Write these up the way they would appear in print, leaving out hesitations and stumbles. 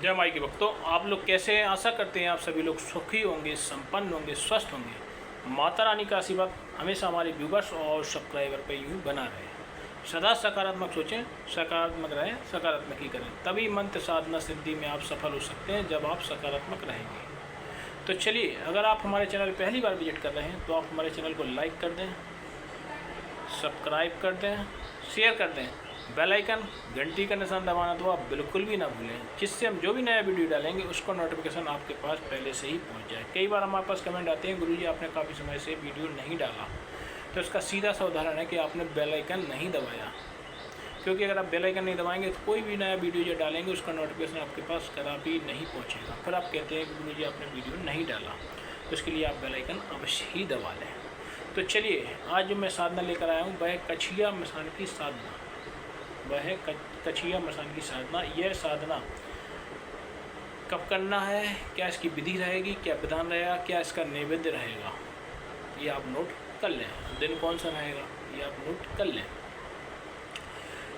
जय माई के भक्तों, आप लोग कैसे हैं? आशा करते हैं आप सभी लोग सुखी होंगे, संपन्न होंगे, स्वस्थ होंगे। माता रानी का आशीर्वाद हमेशा हमारे व्यूवर्स और सब्सक्राइबर पे यूँ बना रहे। सदा सकारात्मक सोचें, सकारात्मक रहें, सकारात्मक ही करें। तभी मंत्र साधना सिद्धि में आप सफल हो सकते हैं जब आप सकारात्मक रहेंगे। तो चलिए, अगर आप हमारे चैनल पहली बार विजिट कर रहे हैं तो आप हमारे चैनल को लाइक कर दें, सब्सक्राइब कर दें, शेयर कर दें। बेल आइकन घंटी का निशान दबाना तो आप बिल्कुल भी ना भूलें, जिससे हम जो भी नया वीडियो डालेंगे उसका नोटिफिकेशन आपके पास पहले से ही पहुंच जाए। कई बार हमारे पास कमेंट आते हैं, गुरुजी आपने काफ़ी समय से वीडियो नहीं डाला। तो इसका सीधा सा उदाहरण है कि आपने बेल आइकन नहीं दबाया। क्योंकि अगर आप बेल आइकन नहीं दबाएंगे तो कोई भी नया वीडियो जो डालेंगे उसका नोटिफिकेशन आपके पास कभी नहीं पहुँचेगा। फिर आप कहते हैं कि गुरुजी आपने वीडियो नहीं डाला। तो इसके लिए आप बेल आइकन अवश्य ही दबा लें। तो चलिए, आज जो मैं साधना लेकर आया हूँ वह कछिया मसान की साधना। वह है कछिया मसान की साधना। यह साधना कब करना है, क्या इसकी विधि रहेगी, क्या विधान रहेगा, क्या इसका नैवेद्य रहेगा, ये आप नोट कर लें। दिन कौन सा रहेगा ये आप नोट कर लें।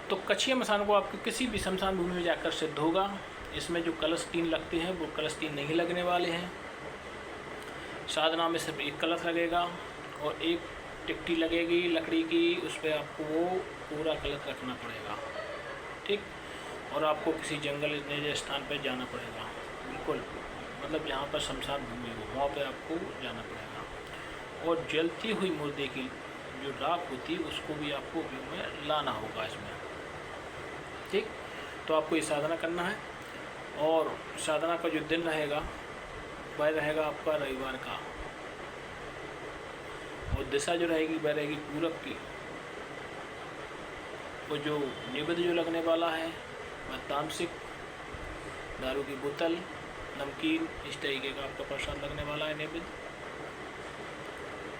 तो कछिया मसान को आपको किसी भी शमशान भूमि में जाकर सिद्ध होगा। इसमें जो कलश 3 लगते हैं वो कलश 3 नहीं लगने वाले हैं। साधना में सिर्फ एक कलश लगेगा और एक टिकटी लगेगी लकड़ी की, उस पर आपको वो पूरा कलश रखना पड़ेगा, ठीक। और आपको किसी जंगल जैसे स्थान पर जाना पड़ेगा, बिल्कुल मतलब जहाँ पर शमशान भूमि हो वहाँ पर आपको जाना पड़ेगा। और जलती हुई मुर्दे की जो राख होती है उसको भी आपको उपयोग में लाना होगा इसमें, ठीक। तो आपको ये साधना करना है। और साधना का जो दिन रहेगा वह रहेगा आपका रविवार का। और दिशा जो रहेगी वह रहेगी पूरब की। और जो नैवेद्य जो लगने वाला है वह तामसिक, दारू की बोतल, नमकीन, इस तरीके का आपका प्रसाद लगने वाला है नैवेद्य।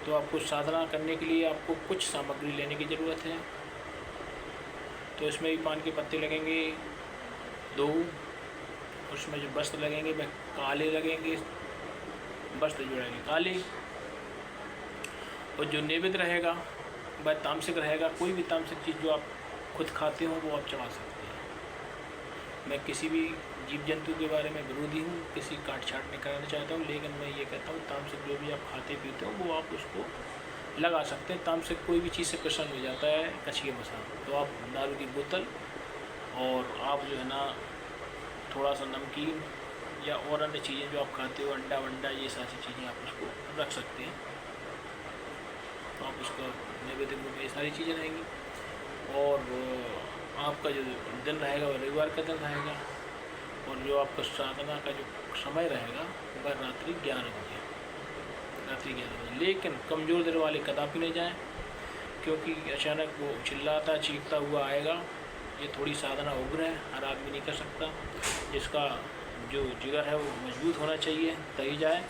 तो आपको साधना करने के लिए आपको कुछ सामग्री लेने की ज़रूरत है। तो इसमें भी पान के पत्ते लगेंगे 2। उसमें जो वस्त्र लगेंगे वह काले लगेंगे, वस्त्र जो रहेंगे काले। और जो नैवेद्य रहेगा वह तामसिक रहेगा। कोई भी तामसिक चीज़ जो आप खुद खाते हो वो आप चढ़ा सकते हैं। मैं किसी भी जीव जंतु के बारे में विरोधी हूँ, किसी काट छाट नहीं कराना चाहता हूँ, लेकिन मैं ये कहता हूँ तामसिक जो भी आप खाते पीते हो वो आप उसको लगा सकते हैं। तामसिक कोई भी चीज़ से प्रसन्न हो जाता है कछिया मसान। तो आप दारू की बोतल और आप जो है ना थोड़ा सा नमकीन या और अन्य चीज़ें जो आप खाते हो, अंडा वंडा, ये सारी चीज़ें आप उसको रख सकते हैं। तो आप उसका नैवेद्य में ये सारी चीज़ें रहेंगी। और आपका जो दिन रहेगा वह रविवार का दिन रहेगा। और जो आपका साधना का जो समय रहेगा वह रात्रि 11 बजे, रात्रि 11 बजे। लेकिन कमज़ोर दिल वाले कदापि नहीं जाएं, क्योंकि अचानक वो चिल्लाता चीखता हुआ आएगा। ये थोड़ी साधना उग्र है, हर आदमी नहीं कर सकता। जिसका जो जिगर है वो मजबूत होना चाहिए तभी जाए।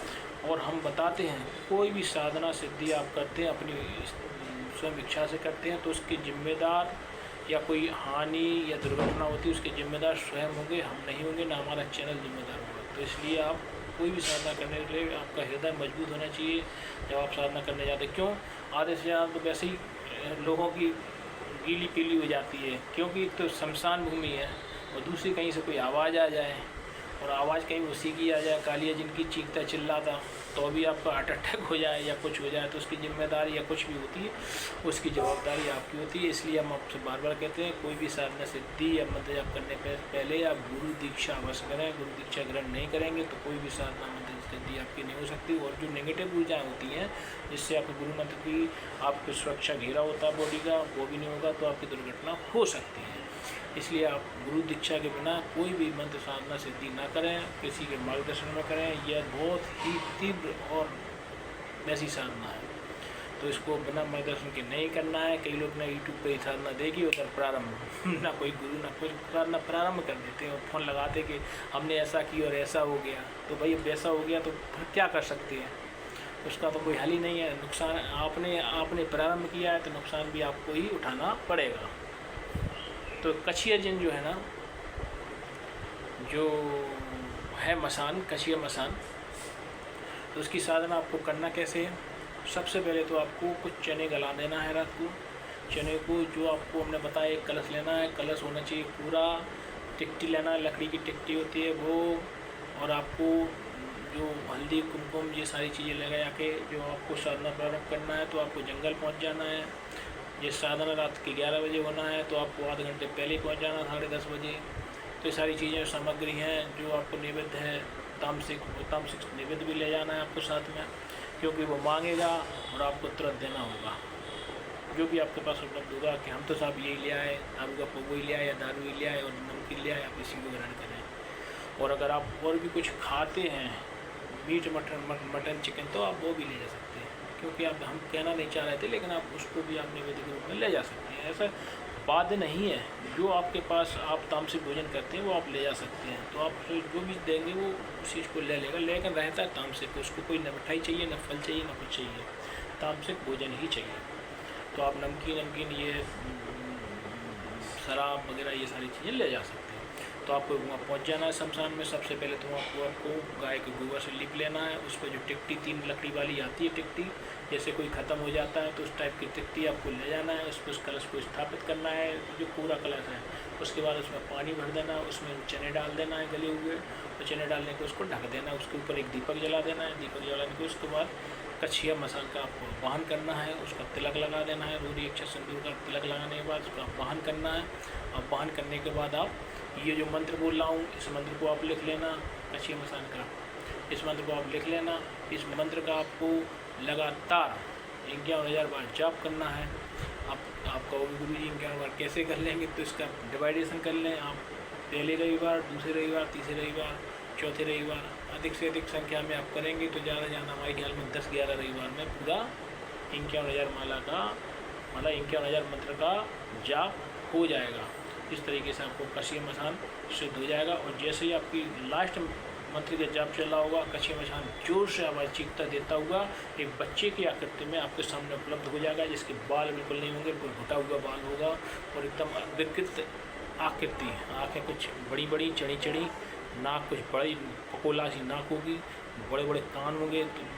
और हम बताते हैं कोई भी साधना सिद्धि आप करते हैं अपनी स्वयं इच्छा से करते हैं तो उसके जिम्मेदार या कोई हानि या दुर्घटना होती है उसके जिम्मेदार स्वयं होंगे, हम नहीं होंगे, ना हमारा चैनल जिम्मेदार होगा। तो इसलिए आप कोई भी साधना करने के लिए आपका हृदय मजबूत होना चाहिए जब आप साधना करने जाते। क्यों? आधे से ज़्यादा तो वैसे ही लोगों की गीली पीली हो जाती है, क्योंकि एक तो शमशान भूमि है और दूसरी कहीं से कोई आवाज़ आ जाए और आवाज़ कहीं उसी की आ जाए, कालिया जिनकी चीखता चिल्लाता, तो भी आपका हार्ट अटैक हो जाए या कुछ हो जाए तो उसकी जिम्मेदारी या कुछ भी होती है, उसकी जवाबदारी आपकी होती है। इसलिए हम आपसे बार बार कहते हैं कोई भी साधना सिद्धि या मंत्र जाप करने पहले आप गुरु दीक्षा अवश्य करें। गुरु दीक्षा ग्रहण नहीं करेंगे तो कोई भी साधना मंत्र सिद्धि आपकी नहीं हो सकती। और जो नेगेटिव ऊर्जाएँ होती हैं जिससे आपके गुरु मंत्र की आपकी सुरक्षा घेरा होता है बॉडी का, वो भी नहीं होगा तो आपकी दुर्घटना हो सकती है। इसलिए आप गुरु दीक्षा के बिना कोई भी मंत्र साधना सिद्धि ना करें, किसी के मार्गदर्शन में करें। यह बहुत ही तीव्र और वैसी साधना है, तो इसको बिना मार्गदर्शन के नहीं करना है। कई लोग ने यूट्यूब पे साधना देखी उधर प्रारंभ ना कोई गुरु ना कोई साधना प्रारंभ कर देते हैं और फ़ोन लगाते कि हमने ऐसा किया और ऐसा हो गया। तो भाई वैसा हो गया तो फिर क्या कर सकते हैं, उसका तो कोई हल ही नहीं है। नुकसान आपने प्रारंभ किया है तो नुकसान भी आपको ही उठाना पड़ेगा। तो कछिया जिन जो है ना, जो है मसान, कछिया मसान, तो उसकी साधना आपको करना कैसे है। सबसे पहले तो आपको कुछ चने गला देना है रात को। चने को जो आपको हमने बताया एक कलश लेना है, कलश होना चाहिए पूरा टिकटी लेना है, लकड़ी की टिकटी होती है वो, और आपको जो हल्दी कुमकुम ये सारी चीज़ें लगा के जो आपको साधना प्रारंभ करना है तो आपको जंगल पहुंच जाना है। ये साधना रात के 11 बजे होना है तो आपको आधे घंटे पहले पहुंच जाना, 10:30 बजे। तो ये सारी चीज़ें सामग्री हैं जो आपको नैवेद्य है, तामसिक नैवेद्य भी ले जाना है आपको साथ में, क्योंकि वो मांगेगा और आपको तुरंत देना होगा। जो भी आपके पास उपलब्ध होगा कि हम तो साहब यही ले आए, आलू का पोगो ही ले आए या दारू ही ले आए और नमकीन ले आए, आप इसी को ग्रहण करें। और अगर आप और भी कुछ खाते हैं, मीट मटन चिकन, तो आप वो भी ले जा सकते हैं, क्योंकि आप हम कहना नहीं चाह रहे थे, लेकिन आप उसको भी आप नैवेद्य के रूप में ले जा सकते हैं। ऐसा बाध्य नहीं है, जो आपके पास आप तामसिक भोजन करते हैं वो आप ले जा सकते हैं। तो आप जो भी देंगे वो उस चीज़ को ले लेगा, लेकिन रहता है तामसिक, उसको कोई न मिठाई चाहिए, न फल चाहिए, न कुछ चाहिए, तामसिक भोजन ही चाहिए। तो आप नमकीन ये शराब वगैरह ये सारी चीज़ें ले जा सकते हैं। तो आपको वहाँ पहुँच जाना है शमशान में। सबसे पहले तो आपको गाय के गोबर से लिप लेना है। उस पर जो टिकटी 3 लकड़ी वाली आती है टिकटी, जैसे कोई ख़त्म हो जाता है तो उस टाइप की टिकटी आपको ले जाना है। उस पर उस कलश को स्थापित करना है, जो पूरा कलश है। उसके बाद उसमें पानी भर देना, उसमें चने डाल देना है गले हुए, और चने डालने के उसको ढक देना है। उसके ऊपर एक दीपक जला देना है। दीपक जलाने के उसके बाद कछिया मसान का आपको वाहन करना है, उसका तिलक लगा देना है। रोरी अक्षत सिंदूर का तिलक लगाने के बाद उसका वाहन करना है। और वाहन करने के बाद आप ये जो मंत्र बोल रहा हूँ, इस मंत्र को आप लिख लेना, कछिया मसान का इस मंत्र को आप लिख लेना। इस मंत्र का आपको लगातार 51,000 बार जाप करना है। आप कहोगे गुरु जी 51 बार कैसे कर लेंगे, तो इसका डिवाइडेशन कर लें आप। पहले रविवार, दूसरे रविवार, तीसरे रविवार, चौथे रविवार, अधिक से अधिक संख्या में आप करेंगे तो ज़्यादा हमारे ख्याल में 10-11 रविवार में पूरा 51,000 माला का 51,000 मंत्र का जाप हो जाएगा। इस तरीके से आपको कछिया मसान सिद्ध हो जाएगा। और जैसे ही आपकी लास्ट मंत्र का जाप चल रहा होगा, कछिया मसान जोर से आवाज़ चीखता देता हुआ एक बच्चे की आकृति में आपके सामने उपलब्ध हो जाएगा, जिसके बाल बिल्कुल नहीं होंगे, बिल्कुल घुटा हुआ बाल होगा और एकदम विकृत आकृति, आँखें कुछ बड़ी बड़ी चढ़ी चढ़ी, नाक कुछ बड़ी पकोला सी नाक होगी, बड़े बड़े कान होंगे। तो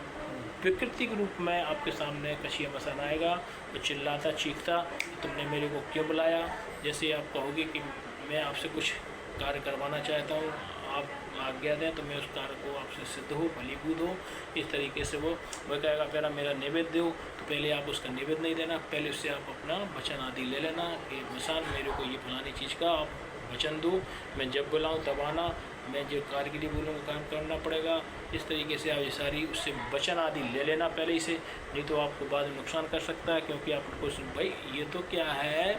विकृति के रूप में आपके सामने कछिया मसान आएगा तो चिल्लाता चीखता, तुमने मेरे को क्यों बुलाया। जैसे आप कहोगे कि मैं आपसे कुछ कार्य करवाना चाहता हूँ, आप आज्ञा दें तो मैं उस कार्य को आपसे सिद्ध हो, फलीभूत हो, इस तरीके से वो कहेगा पहला मेरा नैवेद्य हो। तो पहले आप उसका नैवेद्य नहीं देना, पहले उससे आप अपना वचन आदि ले लेना कि मसान मेरे को ये फलानी चीज़ का आप वचन दो, मैं जब बुलाऊँ तब आना, मैं जो कार्य के लिए बोलूँगा काम करना पड़ेगा। इस तरीके से आप ये सारी उससे वचन आदि ले लेना पहले ही से, नहीं तो आपको बाद में नुकसान कर सकता है। क्योंकि आपको भाई ये तो क्या है,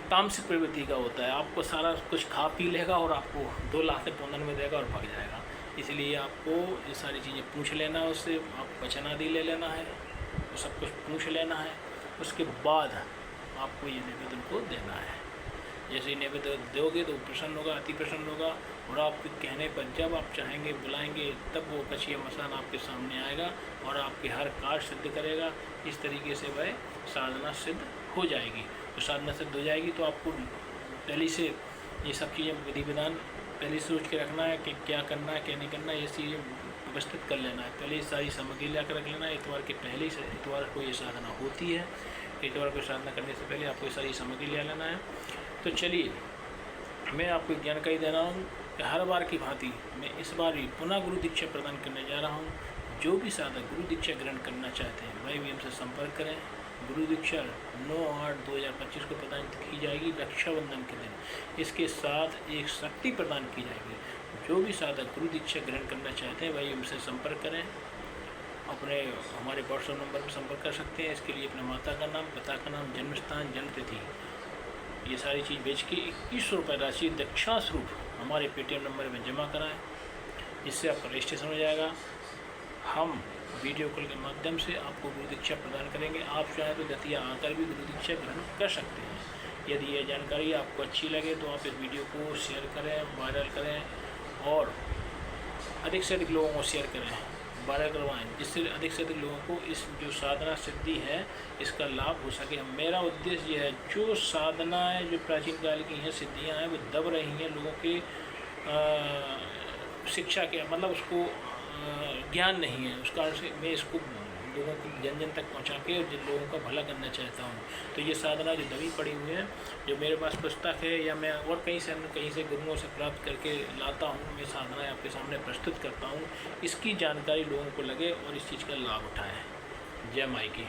तामसिक प्रवृत्ति का होता है, आपको सारा कुछ खा पी लेगा और आपको 2 लाख पोंदन में देगा और भाग जाएगा। इसलिए आपको ये सारी चीज़ें पूछ लेना है उससे, आप वचन आदि ले लेना है, तो सब कुछ पूछ लेना है। उसके बाद आपको ये निवेदन को देना है। जैसे ही निवेदन दोगे तो प्रसन्न होगा, अति प्रसन्न होगा, और आपके कहने पर जब आप चाहेंगे बुलाएंगे तब वो कछिया मसान आपके सामने आएगा और आपके हर कार्य सिद्ध करेगा। इस तरीके से वह साधना सिद्ध हो जाएगी। तो साधना सिद्ध हो जाएगी तो आपको पहले से ये सब चीज़ें विधि विधान पहले सोच के रखना है कि क्या करना है क्या नहीं करना है, ये चीज़ें व्यवस्थित कर लेना है। पहले सारी सामग्री ला कर रख लेना है। इतवार के पहले ही इतवार को ये साधना होती है, इतवार को साधना करने से पहले आपको सारी सामग्री ले लेना है। तो चलिए मैं आपको जानकारी दे रहा हूँ कि हर बार की भांति मैं इस बार भी पुनः गुरु दीक्षा प्रदान करने जा रहा हूँ। जो भी साधक गुरु दीक्षा ग्रहण करना चाहते हैं वह भी हमसे संपर्क करें। गुरु दीक्षा 9/8/2025 को प्रदान की जाएगी रक्षाबंधन के दिन। इसके साथ एक शक्ति प्रदान की जाएगी। जो भी साधक गुरु दीक्षा ग्रहण करना चाहते हैं वही हमसे संपर्क करें। अपने हमारे व्हाट्सएप नंबर पर संपर्क कर सकते हैं। इसके लिए अपने माता का नाम, पिता का नाम, जन्म स्थान, जन्म तिथि, ये सारी चीज़ बेच के 2100 रुपये राशि दक्षिणा स्वरूप हमारे पेटीएम नंबर में जमा कराएं, जिससे आपका रजिस्ट्रेशन हो जाएगा। हम वीडियो कॉल के माध्यम से आपको गुरु दीक्षा प्रदान करेंगे। आप चाहें तो दतिया आकर भी गुरु दीक्षा ग्रहण कर सकते हैं। यदि ये जानकारी आपको अच्छी लगे तो आप इस वीडियो को शेयर करें, वायरल करें और अधिक से अधिक लोगों को शेयर करें, वायरल करवाएं, जिससे अधिक से अधिक लोगों को इस जो साधना सिद्धि है इसका लाभ हो सके। मेरा उद्देश्य ये है, जो साधनाएँ जो प्राचीन काल की हैं, सिद्धियाँ हैं, वो दब रही हैं लोगों के शिक्षा के मतलब उसको ज्ञान नहीं है, उस कारण से मैं इसको लोगों को जन जन तक पहुंचा के और जिन लोगों का भला करना चाहता हूं। तो ये साधना जो दबी पड़ी हुई है, जो मेरे पास पुस्तक है या मैं और कहीं से गुरुओं से प्राप्त करके लाता हूं, मैं साधना आपके सामने प्रस्तुत करता हूं, इसकी जानकारी लोगों को लगे और इस चीज़ का लाभ उठाएँ। जय माई की।